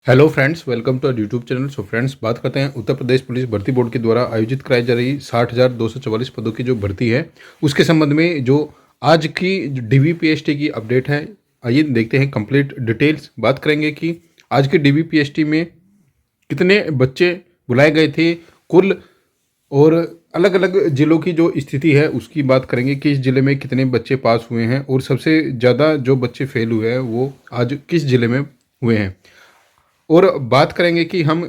Hello friends, welcome to our YouTube channel. So friends, बात करते हैं उत्तर प्रदेश पुलिस भर्ती बोर्ड के द्वारा आयोजित कराई जा रही 60,244 पदों की जो भर्ती है उसके संबंध में जो आज की डीवीपीएसटी की अपडेट है। आइए देखते हैं कंप्लीट डिटेल्स। बात करेंगे कि आज के डीवीपीएसटी में कितने बच्चे बुलाए गए थे कुल, और अलग अलग जिलों की जो स्थिति है उसकी बात करेंगे कि इस जिले में कितने बच्चे पास हुए हैं और सबसे ज़्यादा जो बच्चे फेल हुए हैं वो आज किस जिले में हुए हैं। और बात करेंगे कि हम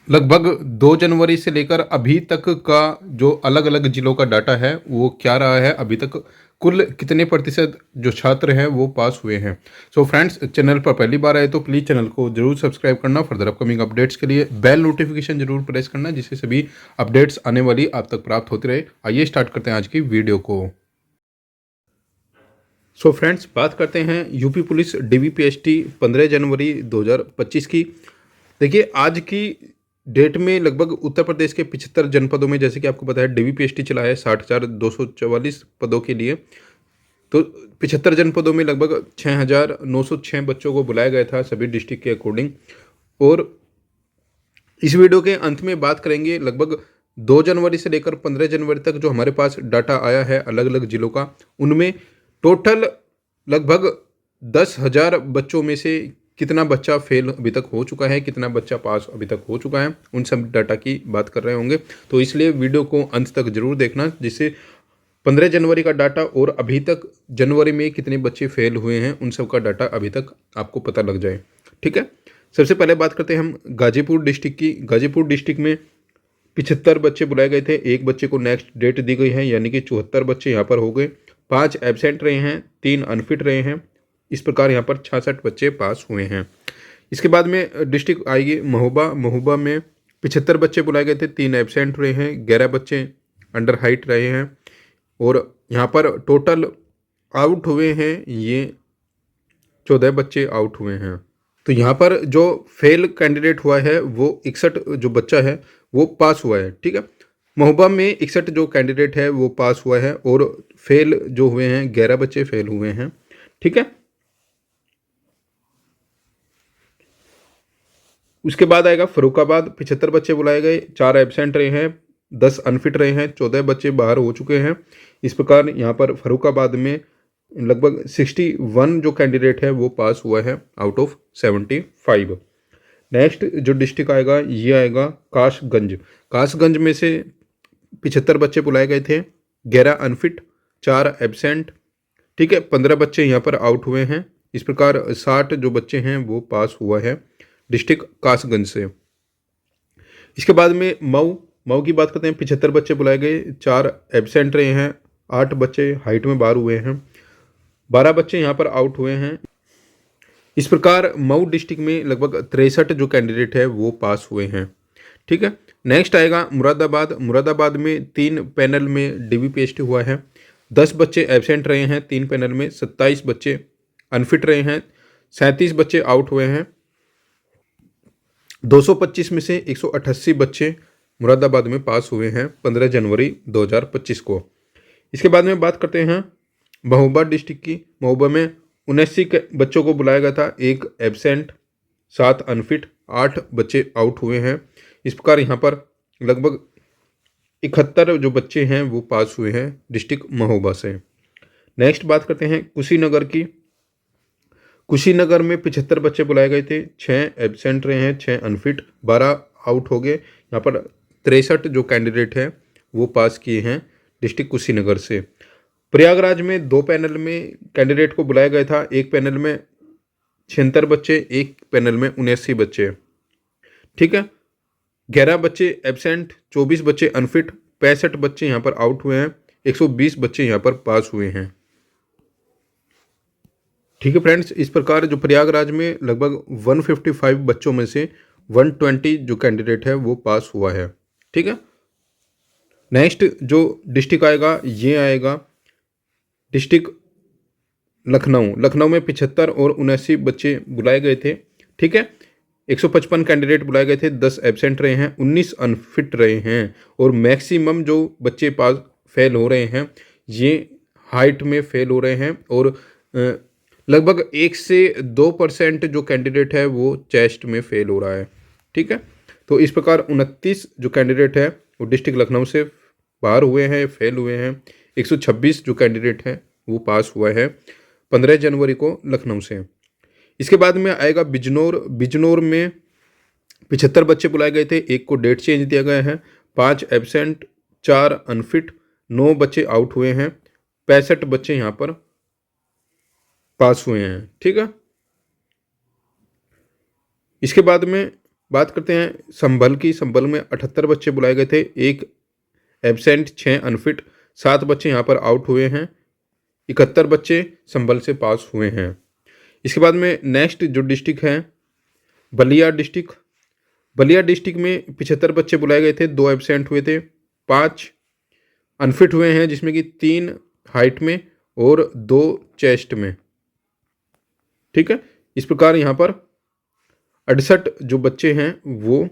लगभग 2 जनवरी से लेकर अभी तक का जो अलग अलग जिलों का डाटा है वो क्या रहा है, अभी तक कुल कितने प्रतिशत जो छात्र हैं वो पास हुए हैं। सो फ्रेंड्स, चैनल पर पहली बार आए तो प्लीज़ चैनल को जरूर सब्सक्राइब करना। फर्दर अपकमिंग अपडेट्स के लिए बेल नोटिफिकेशन जरूर प्रेस करना, जिससे सभी अपडेट्स आने वाली आप तक प्राप्त होती रहे। आइए स्टार्ट करते हैं आज की वीडियो को। सो फ्रेंड्स, बात करते हैं यूपी पुलिस डीवीपीएसटी 15 जनवरी 2025 की। देखिए, आज की डेट में लगभग उत्तर प्रदेश के 75 जनपदों में, जैसे कि आपको पता है, डीवीपीएसटी चला है 60,244 पदों के लिए। तो 75 जनपदों में लगभग 6,906 बच्चों को बुलाया गया था सभी डिस्ट्रिक्ट के अकॉर्डिंग। और इस वीडियो के अंत में बात करेंगे लगभग 2 जनवरी से लेकर 15 जनवरी तक जो हमारे पास डाटा आया है अलग अलग जिलों का, उनमें टोटल लगभग 10,000 बच्चों में से कितना बच्चा फेल अभी तक हो चुका है, कितना बच्चा पास अभी तक हो चुका है, उन सब डाटा की बात कर रहे होंगे। तो इसलिए वीडियो को अंत तक जरूर देखना, जिससे 15 जनवरी का डाटा और अभी तक जनवरी में कितने बच्चे फेल हुए हैं उन सब का डाटा अभी तक आपको पता लग जाए। ठीक है, सबसे पहले बात करते हैं हम गाजीपुर डिस्ट्रिक्ट की। गाजीपुर डिस्ट्रिक्ट में 75 बच्चे बुलाए गए थे, एक बच्चे को नेक्स्ट डेट दी गई है, यानी कि 74 बच्चे यहाँ पर हो गए। 5 एब्सेंट रहे हैं, 3 अनफिट रहे हैं। इस प्रकार यहाँ पर 66 बच्चे पास हुए हैं। इसके बाद में डिस्ट्रिक्ट आएगी महोबा। महोबा में 75 बच्चे बुलाए गए थे, 3 एब्सेंट रहे हैं, 11 बच्चे अंडर हाइट रहे हैं। और यहाँ पर टोटल आउट हुए हैं ये 14 बच्चे आउट हुए हैं। तो यहाँ पर जो फेल कैंडिडेट हुआ है वो 61 जो बच्चा है वो पास हुआ है। ठीक है, महोबा में 61 जो कैंडिडेट है वो पास हुआ है, और फेल जो हुए हैं 11 बच्चे फेल हुए हैं। ठीक है, उसके बाद आएगा फरुखाबाद। 75 बच्चे बुलाए गए, 4 एब्सेंट रहे हैं, 10 अनफिट रहे हैं, 14 बच्चे बाहर हो चुके हैं। इस प्रकार यहाँ पर फरुखाबाद में लगभग 61 जो कैंडिडेट है वो पास हुआ है आउट ऑफ 75। नेक्स्ट जो डिस्ट्रिक्ट आएगा ये आएगा कासगंज। कासगंज में से 75 बच्चे बुलाए गए थे, 11 अनफिट, 4 एब्सेंट। ठीक है, 15 बच्चे यहाँ पर आउट हुए हैं। इस प्रकार 60 जो बच्चे हैं वो पास हुआ है डिस्ट्रिक्ट कासगंज से। इसके बाद में मऊ। मऊ की बात करते हैं, 75 बच्चे बुलाए गए, 4 एब्सेंट रहे हैं, 8 बच्चे हाइट में बाहर हुए हैं, 12 बच्चे यहाँ पर आउट हुए हैं। इस प्रकार मऊ डिस्ट्रिक्ट में लगभग 63 जो कैंडिडेट है वो पास हुए हैं। ठीक है, नेक्स्ट आएगा मुरादाबाद। मुरादाबाद में 3 पैनल में डीवीपीएसटी हुआ है, 10 बच्चे एब्सेंट रहे हैं 3 पैनल में, 27 बच्चे अनफिट रहे हैं, 37 बच्चे आउट हुए हैं। 225 में से 188 बच्चे मुरादाबाद में पास हुए हैं 15 जनवरी 2025 को। इसके बाद में बात करते हैं महोबा डिस्ट्रिक्ट की। महोबा में 79 बच्चों को बुलाया गया था, 1 एब्सेंट, 7 अनफिट, 8 बच्चे आउट हुए हैं। इस प्रकार यहाँ पर लगभग 71 जो बच्चे हैं वो पास हुए हैं डिस्ट्रिक्ट महोबा से। नेक्स्ट बात करते हैं कुशीनगर की। कुशीनगर में 75 बच्चे बुलाए गए थे, 6 एब्सेंट रहे हैं, 6 अनफिट, 12 आउट हो गए। यहाँ पर 63 जो कैंडिडेट हैं वो पास किए हैं डिस्ट्रिक्ट कुशीनगर से। प्रयागराज में 2 पैनल में कैंडिडेट को बुलाया गया था, एक पैनल में 76 बच्चे, एक पैनल में 79 बच्चे। ठीक है, 11 बच्चे एब्सेंट, 24 बच्चे अनफिट, 65 बच्चे यहाँ पर आउट हुए हैं, 120 बच्चे यहाँ पर पास हुए हैं। ठीक है फ्रेंड्स, इस प्रकार जो प्रयागराज में लगभग 155 बच्चों में से 120 जो कैंडिडेट है वो पास हुआ है। ठीक है, नेक्स्ट जो डिस्ट्रिक्ट आएगा ये आएगा डिस्ट्रिक्ट लखनऊ। लखनऊ में 75 और 79 बच्चे बुलाए गए थे। ठीक है, 155 कैंडिडेट बुलाए गए थे, 10 एब्सेंट रहे हैं, 19 अनफिट रहे हैं, और मैक्सिमम जो बच्चे पास फेल हो रहे हैं ये हाइट में फेल हो रहे हैं, और लगभग 1 से 2% जो कैंडिडेट है वो चेस्ट में फेल हो रहा है। ठीक है, तो इस प्रकार 29 जो कैंडिडेट है वो डिस्ट्रिक्ट लखनऊ से बाहर हुए हैं, फेल हुए हैं। 126 जो कैंडिडेट है वो पास हुआ है 15 जनवरी को लखनऊ से। इसके बाद में आएगा बिजनौर। बिजनौर में 75 बच्चे बुलाए गए थे, एक को डेट चेंज दिया गया है, 5 एब्सेंट, 4 अनफिट, 9 बच्चे आउट हुए हैं, 65 बच्चे यहाँ पर पास हुए हैं। ठीक है, इसके बाद में बात करते हैं संभल की। संभल में 78 बच्चे बुलाए गए थे, एक एब्सेंट, 6 अनफिट, 7 बच्चे यहाँ पर आउट हुए हैं, 71 बच्चे संभल से पास हुए हैं। इसके बाद में नेक्स्ट जो डिस्ट्रिक्ट है बलिया डिस्ट्रिक्ट। बलिया डिस्ट्रिक्ट में 75 बच्चे बुलाए गए थे, 2 एब्सेंट हुए थे, 5 अनफिट हुए हैं जिसमें कि 3 हाइट में और 2 चेस्ट में। ठीक है, इस प्रकार यहाँ पर 68 जो बच्चे हैं वो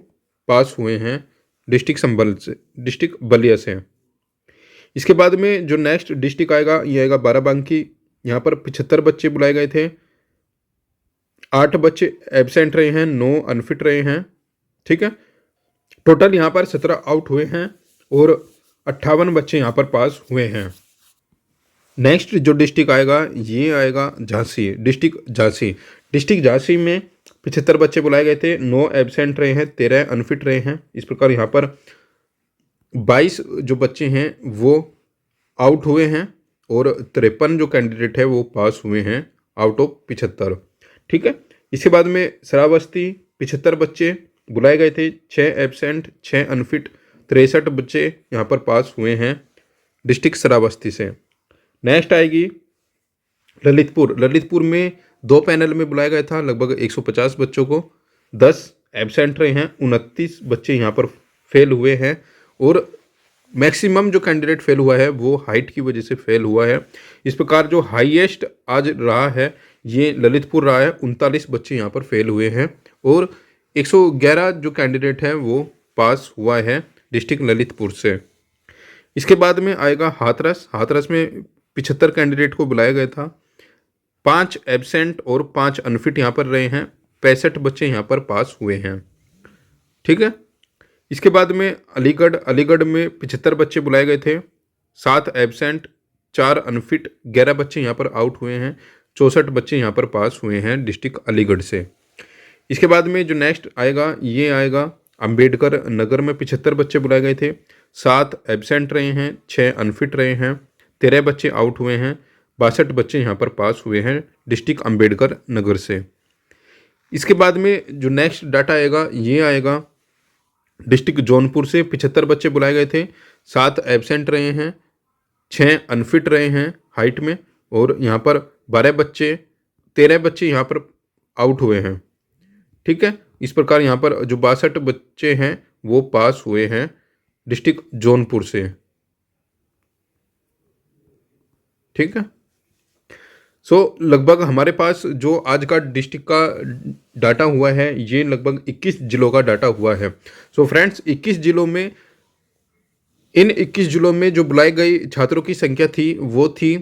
पास हुए हैं डिस्ट्रिक्ट संभल से, डिस्ट्रिक्ट बलिया से। इसके बाद में जो नेक्स्ट डिस्ट्रिक्ट आएगा ये आएगा बाराबंकी। यहाँ पर 75 बच्चे बुलाए गए थे, 8 बच्चे एब्सेंट रहे हैं, 9 अनफिट रहे हैं। ठीक है, टोटल यहाँ पर 17 आउट हुए हैं और 58 बच्चे यहाँ पर पास हुए हैं। नेक्स्ट जो डिस्ट्रिक्ट आएगा ये आएगा झांसी, डिस्ट्रिक्ट झांसी। डिस्ट्रिक्ट झांसी में 75 बच्चे बुलाए गए थे, 9 एब्सेंट रहे हैं, 13 अनफिट रहे हैं। इस प्रकार यहाँ पर 22 जो बच्चे हैं वो आउट हुए हैं और 53 जो कैंडिडेट है वो पास हुए हैं आउट ऑफ 75। ठीक है, इसके बाद में श्रावस्ती 75 बच्चे बुलाए गए थे, 6 एब्सेंट, 6 अनफिट, 63 बच्चे यहाँ पर पास हुए हैं डिस्ट्रिक्ट श्रावस्ती से। नेक्स्ट आएगी ललितपुर। ललितपुर में 2 पैनल में बुलाया गया था, लगभग 150 बच्चों को, 10 एब्सेंट रहे हैं, 29 बच्चे यहाँ पर फेल हुए हैं और मैक्सिमम जो कैंडिडेट फेल हुआ है वो हाइट की वजह से फेल हुआ है। इस प्रकार जो हाईएस्ट आज रहा है ये ललितपुर रहा है, 39 बच्चे यहाँ पर फेल हुए हैं और 111 जो कैंडिडेट है वो पास हुआ है डिस्ट्रिक्ट ललितपुर से। इसके बाद में आएगा हाथरस। हाथरस में 75 कैंडिडेट को बुलाया गया था, 5 एब्सेंट और 5 अनफिट यहाँ पर रहे हैं, 65 बच्चे यहाँ पर पास हुए हैं। ठीक है, इसके बाद में अलीगढ़। अलीगढ़ में 75 बच्चे बुलाए गए थे, 7 एब्सेंट, 4 अनफिट, 11 बच्चे यहाँ पर आउट हुए हैं, 64 बच्चे यहाँ पर पास हुए हैं डिस्ट्रिक्ट अलीगढ़ से। इसके बाद में जो नेक्स्ट आएगा ये आएगा अंबेडकर नगर में 75 बच्चे बुलाए गए थे, 7 एब्सेंट रहे हैं, 6 अनफिट रहे हैं, 13 बच्चे आउट हुए हैं, 62 बच्चे यहाँ पर पास हुए हैं डिस्ट्रिक्ट अंबेडकर नगर से। इसके बाद में जो नेक्स्ट डाटा आएगा ये आएगा डिस्ट्रिक्ट जौनपुर से। 75 बच्चे बुलाए गए थे, 7 एब्सेंट रहे हैं, 6 अनफिट रहे हैं हाइट में और यहाँ पर 13 बच्चे यहाँ पर आउट हुए हैं। ठीक है, इस प्रकार यहाँ पर जो 62 बच्चे हैं वो पास हुए हैं डिस्ट्रिक्ट जौनपुर से। ठीक है, लगभग हमारे पास जो आज का डिस्ट्रिक्ट का डाटा हुआ है ये लगभग 21 जिलों का डाटा हुआ है। फ्रेंड्स, 21 जिलों में इन 21 जिलों में जो बुलाए गए छात्रों की संख्या थी वो थी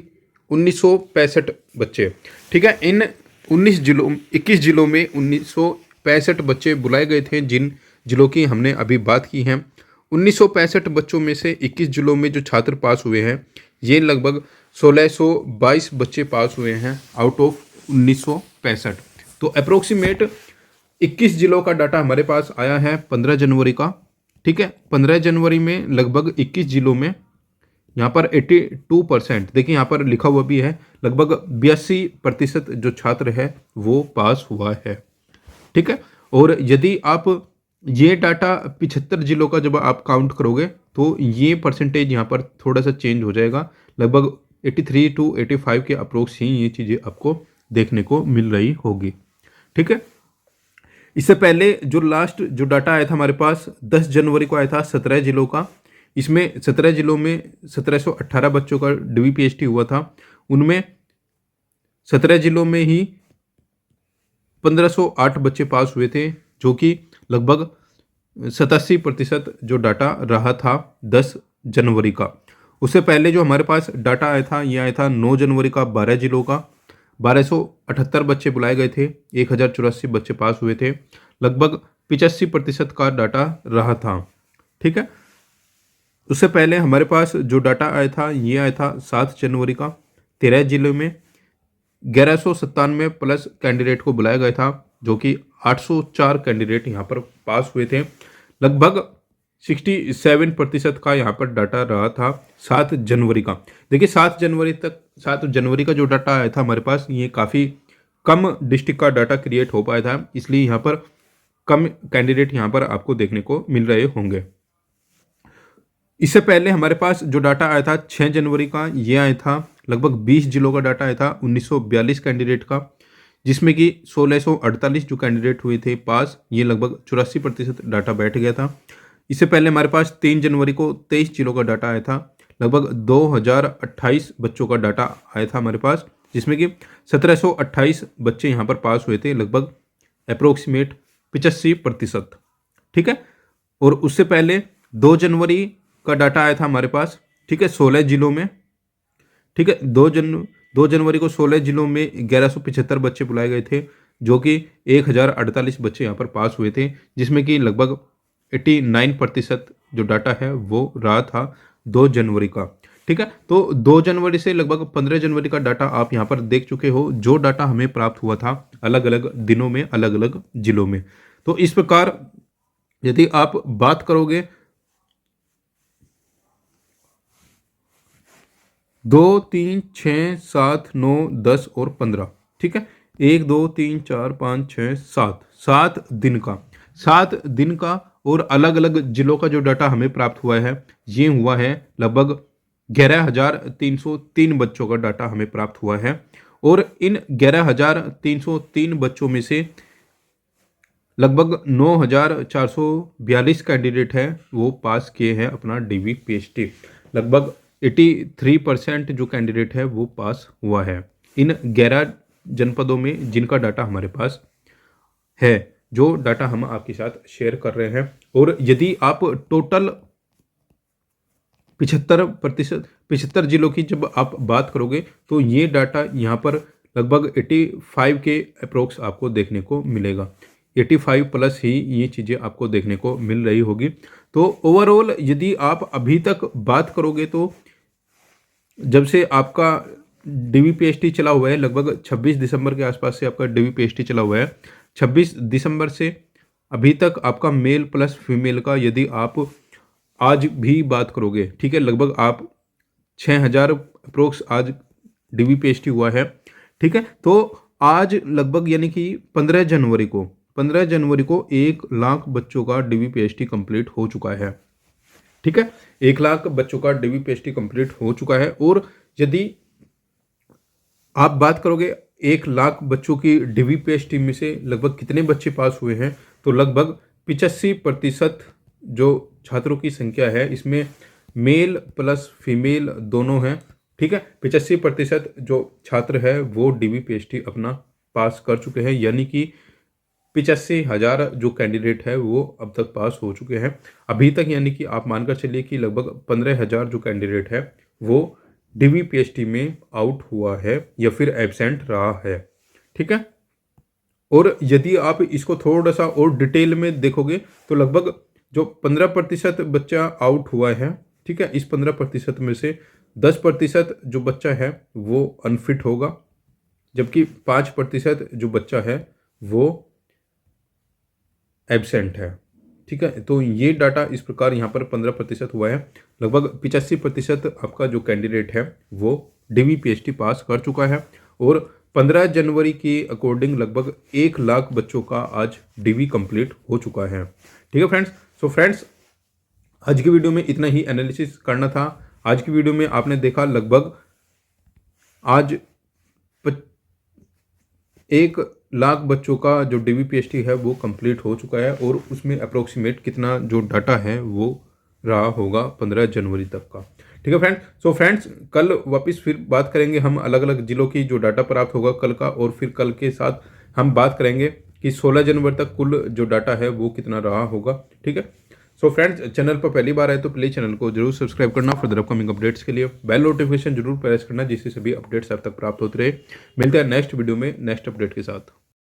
1965 बच्चे। ठीक है, इन 21 जिलों में 1965 बच्चे बुलाए गए थे जिन जिलों की हमने अभी बात की है। 1965 बच्चों में से 21 जिलों में जो छात्र पास हुए हैं ये लगभग 1622 बच्चे पास हुए हैं आउट ऑफ 1965। तो अप्रोक्सीमेट 21 जिलों का डाटा हमारे पास आया है 15 जनवरी का। ठीक है, 15 जनवरी में लगभग 21 जिलों में यहाँ पर 82%, देखिए यहाँ पर लिखा हुआ भी है, लगभग 82% जो छात्र है वो पास हुआ है। ठीक है, और यदि आप ये डाटा 75 जिलों का जब आप काउंट करोगे तो ये परसेंटेज यहाँ पर थोड़ा सा चेंज हो जाएगा, लगभग 83 to 85 के अप्रोक्स ही ये चीज़ें आपको देखने को मिल रही होगी। ठीक है, इससे पहले जो लास्ट जो डाटा आया था हमारे पास 10 जनवरी को आया था 17 जिलों का। इसमें 17 जिलों में 1718 बच्चों का DVPST हुआ था, उनमें 17 जिलों में ही 1508 बच्चे पास हुए थे, जो कि लगभग 87% जो डाटा रहा था 10 जनवरी का। उससे पहले जो हमारे पास डाटा आया था ये आया था 9 जनवरी का 12 जिलों का, 1278 बच्चे बुलाए गए थे, 1084 बच्चे पास हुए थे, लगभग 85% का डाटा रहा था। ठीक है, उससे पहले हमारे पास जो डाटा आया था ये आया था 7 जनवरी का। 13 जिलों में 1197 प्लस कैंडिडेट को बुलाया गया था, जो कि 804 कैंडिडेट यहाँ पर पास हुए थे। लगभग 67% का यहाँ पर डाटा रहा था 7 जनवरी का। देखिए 7 जनवरी का जो डाटा आया था हमारे पास, ये काफ़ी कम डिस्ट्रिक्ट का डाटा क्रिएट हो पाया था, इसलिए यहाँ पर कम कैंडिडेट यहाँ पर आपको देखने को मिल रहे होंगे। इससे पहले हमारे पास जो डाटा आया था 6 जनवरी का, ये आया था लगभग 20 जिलों का डाटा आया था 1942 कैंडिडेट का, जिसमें कि 1648 जो कैंडिडेट हुए थे पास, ये लगभग 84% डाटा बैठ गया था। इससे पहले हमारे पास 3 जनवरी को 23 जिलों का डाटा आया था, लगभग 2028 बच्चों का डाटा आया था हमारे पास, जिसमें कि 1728 बच्चे यहाँ पर पास हुए थे, लगभग अप्रोक्सीमेट 85%। ठीक है, और उससे पहले 2 जनवरी का डाटा आया था हमारे पास, ठीक है, 16 जिलों में। ठीक है, 2 जनवरी को 16 जिलों में 1175 बच्चे बुलाए गए थे, जो कि 1048 बच्चे यहाँ पर पास हुए थे, जिसमें कि लगभग 89% जो डाटा है वो रहा था 2 जनवरी का। ठीक है, तो 2 जनवरी से लगभग 15 जनवरी का डाटा आप यहाँ पर देख चुके हो, जो डाटा हमें प्राप्त हुआ था अलग अलग दिनों में अलग अलग जिलों में। तो इस प्रकार यदि आप बात करोगे 2, 3, 6, 7, 9, 10 और 15। ठीक है, 1, 2, 3, 4, 5, 6, 7 7 दिन का और अलग अलग जिलों का जो डाटा हमें प्राप्त हुआ है, ये हुआ है लगभग 11,303 बच्चों का डाटा हमें प्राप्त हुआ है। और इन 11,303 बच्चों में से लगभग 9,442 कैंडिडेट हैं वो पास किए हैं अपना डीवी पीएचडी। लगभग 83% जो कैंडिडेट है वो पास हुआ है इन 11 जनपदों में, जिनका डाटा हमारे पास है, जो डाटा हम आपके साथ शेयर कर रहे हैं। और यदि आप टोटल 75 जिलों की जब आप बात करोगे, तो ये डाटा यहाँ पर लगभग 85 के अप्रोक्स आपको देखने को मिलेगा। 85 प्लस ही ये चीज़ें आपको देखने को मिल रही होगी। तो ओवरऑल यदि आप अभी तक बात करोगे, तो जब से आपका डीवी पीएचडी चला हुआ है, लगभग 26 दिसंबर के आसपास से आपका डीवी पीएचडी चला हुआ है। 26 दिसंबर से अभी तक आपका मेल प्लस फीमेल का यदि आप आज भी बात करोगे, ठीक है, लगभग आप 6,000 अप्रोक्स आज डीवी पीएचडी हुआ है। ठीक है, तो आज लगभग यानी कि 15 जनवरी को 1 लाख बच्चों का डीवी पीएचडी कंप्लीट हो चुका है। ठीक है, 1 लाख बच्चों का डीवी पीएचडी कंप्लीट हो चुका है। और यदि आप बात करोगे 1 लाख बच्चों की डीवी पीएचडी में से लगभग कितने बच्चे पास हुए हैं, तो लगभग 85% जो छात्रों की संख्या है, इसमें मेल प्लस फीमेल दोनों हैं। ठीक है, 85% जो छात्र है वो डीवी पीएचडी अपना पास कर चुके हैं, यानी कि 85,000 जो कैंडिडेट है वो अब तक पास हो चुके हैं अभी तक। यानी कि आप मानकर चलिए कि लगभग 15,000 जो कैंडिडेट है वो डीवी पीएचडी में आउट हुआ है या फिर एब्सेंट रहा है। ठीक है, और यदि आप इसको थोड़ा सा और डिटेल में देखोगे, तो लगभग जो 15% बच्चा आउट हुआ है, ठीक है, इस 15% में से 10% जो बच्चा है वो अनफिट होगा, जबकि 5% जो बच्चा है वो एब्सेंट है। ठीक है, तो ये डाटा इस प्रकार यहाँ पर 15% हुआ है। लगभग 85% आपका जो कैंडिडेट है वो डीवी पीएचडी पास कर चुका है। और 15 जनवरी के अकॉर्डिंग लगभग 1 लाख बच्चों का आज डीवी कंप्लीट हो चुका है। ठीक है फ्रेंड्स, सो फ्रेंड्स आज की वीडियो में इतना ही एनालिसिस करना था। आज की वीडियो में आपने देखा लगभग आज 1 लाख बच्चों का जो डीवी पीएचडी है वो कंप्लीट हो चुका है, और उसमें अप्रोक्सीमेट कितना जो डाटा है वो रहा होगा 15 जनवरी तक का। ठीक है फ्रेंड्स, सो फ्रेंड्स कल वापस फिर बात करेंगे हम अलग अलग जिलों की जो डाटा प्राप्त होगा कल का, और फिर कल के साथ हम बात करेंगे कि 16 जनवरी तक कुल जो डाटा है वो कितना रहा होगा। ठीक है, सो फ्रेंड्स, चैनल पर पहली बार आए तो प्लीज़ चैनल को जरूर सब्सक्राइब करना। फर्दर अपकमिंग अपडेट्स के लिए बेल नोटिफिकेशन जरूर प्रेस करना, जिससे सभी अपडेट्स आप तक प्राप्त होते रहे। मिलते हैं नेक्स्ट वीडियो में नेक्स्ट अपडेट के साथ।